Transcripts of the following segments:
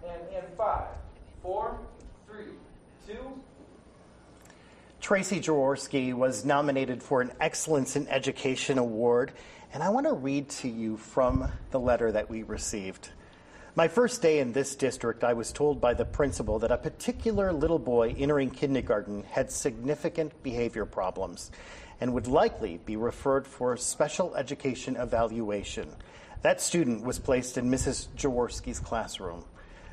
And in 5, 4, 3, 2. Tracey Jaworski was nominated for an Excellence in Education Award, and I want to read to you from the letter that we received. My first day in this district, I was told by the principal that a particular little boy entering kindergarten had significant behavior problems and would likely be referred for special education evaluation. That student was placed in Mrs. Jaworski's classroom.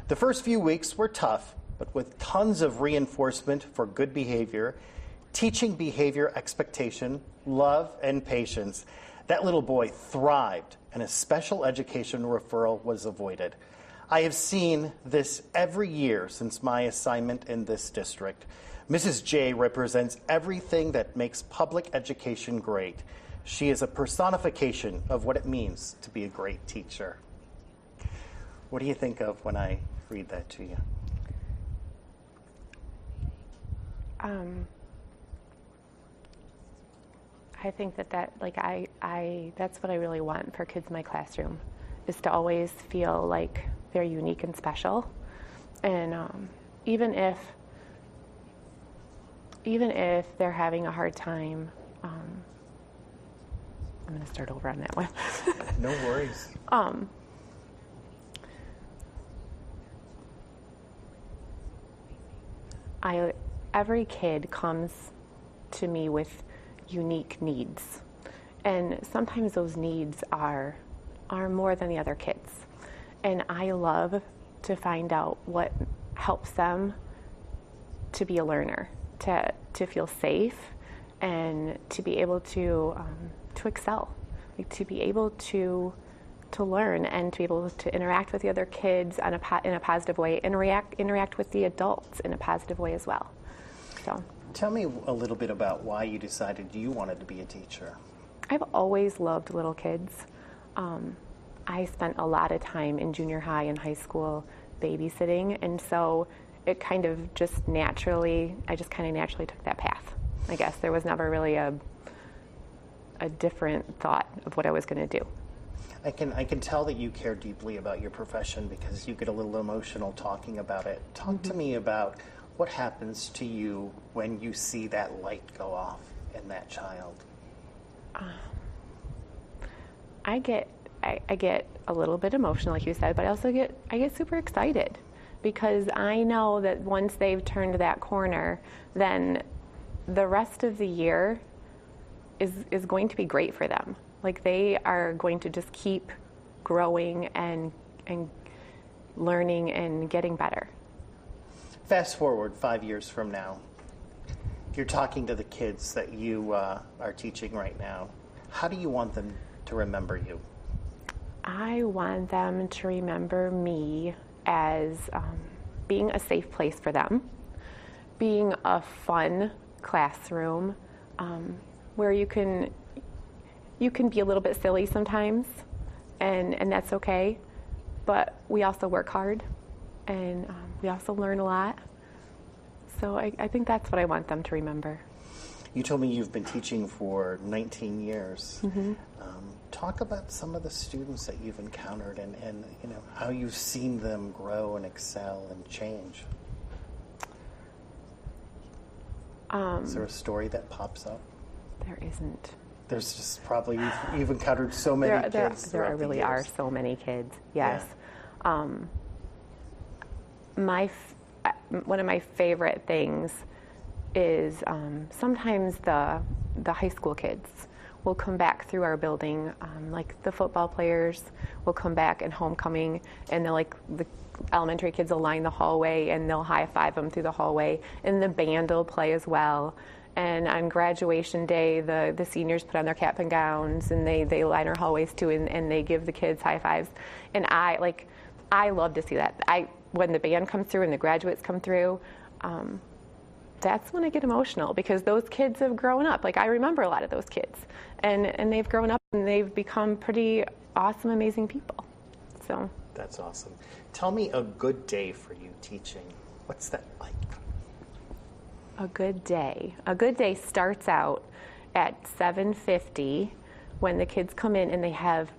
The first few weeks were tough, but with tons of reinforcement for good behavior, teaching behavior expectation, love, and patience, that little boy thrived and a special education referral was avoided. I have seen this every year since my assignment in this district. Mrs. J represents everything that makes public education great. She is a personification of what it means to be a great teacher. What do you think of when I read that to you? I think that that's what I really want for kids in my classroom, is to always feel like they're unique and special. And even if they're having a hard time, I'm going to start over on that one. No worries. Every kid comes to me with unique needs, and sometimes those needs are more than the other kids, and I love to find out what helps them to be a learner, to feel safe, and to be able to excel, like to be able to learn and to be able to interact with the other kids in a positive way, and interact with the adults in a positive way as well. So, tell me a little bit about why you decided you wanted to be a teacher. I've always loved little kids. I spent a lot of time in junior high and high school babysitting, and so it kind of just naturally took that path. I guess there was never really a different thought of what I was going to do. I can tell that you care deeply about your profession because you get a little emotional talking about it. Talk to me about what happens to you when you see that light go off in that child. I get a little bit emotional, like you said, but I get super excited because I know that once they've turned that corner, then the rest of the year is going to be great for them. Like, they are going to just keep growing and learning and getting better. Fast forward 5 years from now, you're talking to the kids that you are teaching right now. How do you want them to remember you? I want them to remember me as being a safe place for them, being a fun classroom where you can be a little bit silly sometimes, and that's okay, but we also work hard, and we also learn a lot. So I think that's what I want them to remember. You told me you've been teaching for 19 years. Mm-hmm. Talk about some of the students that you've encountered and you know how you've seen them grow and excel and change. Is there a story that pops up? There isn't. There's just probably, you've encountered so many kids. There really are so many kids, yes. Yeah. One of my favorite things is sometimes the high school kids will come back through our building, like the football players will come back at homecoming, and they're like, the elementary kids will line the hallway and they'll high five them through the hallway, and the band will play as well. And on graduation day, the seniors put on their cap and gowns, and they line our hallways too, and they give the kids high fives. And I love to see that. When the band comes through and the graduates come through, that's when I get emotional, because those kids have grown up. Like, I remember a lot of those kids, and they've grown up and they've become pretty awesome, amazing people. So that's awesome. Tell me a good day for you teaching. What's that like? A good day. A good day starts out at 7:50 when the kids come in and they have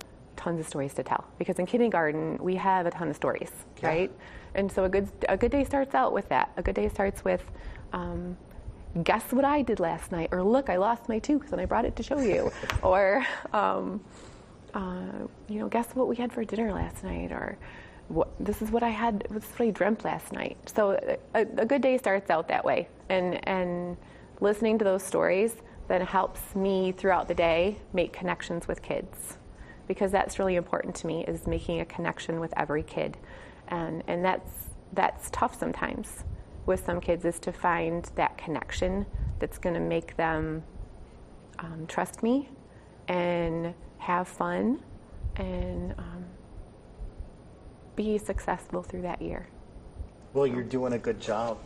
tons of stories to tell, because in kindergarten we have a ton of stories, Yeah. right? And so a good day starts out with that. A good day starts with, guess what I did last night, or look, I lost my tooth and I brought it to show you, or guess what we had for dinner last night, or this is what I dreamt last night. So a good day starts out that way, and listening to those stories then helps me throughout the day make connections with kids, because that's really important to me, is making a connection with every kid, and that's tough sometimes with some kids, is to find that connection that's going to make them trust me and have fun and be successful through that year. Well, you're doing a good job.